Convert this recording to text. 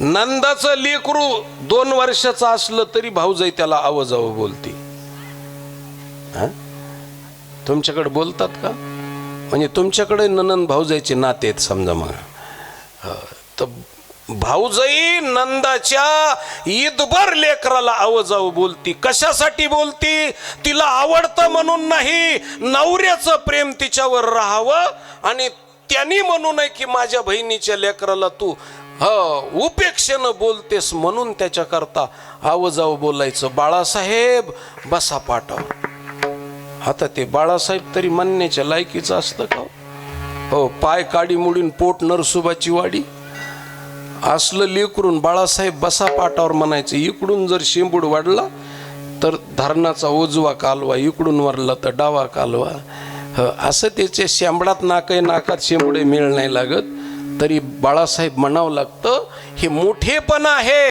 नंदाचं लेकरू 2 वर्षाचं असलं तरी भाऊजाई त्याला आवजावं बोलती. तुमच्याकडे बोलतात का? म्हणजे तुमच्याकडे ननंद भाऊजाईचे नाते आहेत समजा. मग तर भाऊजाई नंदाच्या ईदभर लेकराला आवजावं बोलती. कशासाठी बोलती? तिला आवडतं म्हणून नाही, नवऱ्याचं प्रेम तिच्यावर राहावं आणि त्यांनी म्हणू नये की माझ्या बहिणीच्या लेकराला तू उपेक्षेनं बोलतेस म्हणून त्याच्याकरता आवजावं बोलायचं. बाळासाहेब बसा पाटावर. आता ते बाळासाहेब तरी म्हणण्याच्या लायकीचं असतं का हो? पाय काडी मुडीन पोट नरसुबाची वाडी असलं लेकरून बाळासाहेब बसा पाटावर म्हणायचं. इकडून जर शेंबूड वाढला तर धरणाचा उजवा कालवा, इकडून वाढला तर डावा कालवा. असं त्याचे शेंबडात नाकाय, नाकात शेंबुडे मेळ नाही लागत तरी बाळासाहेब म्हणावं लागतं. हे मोठेपण आहे.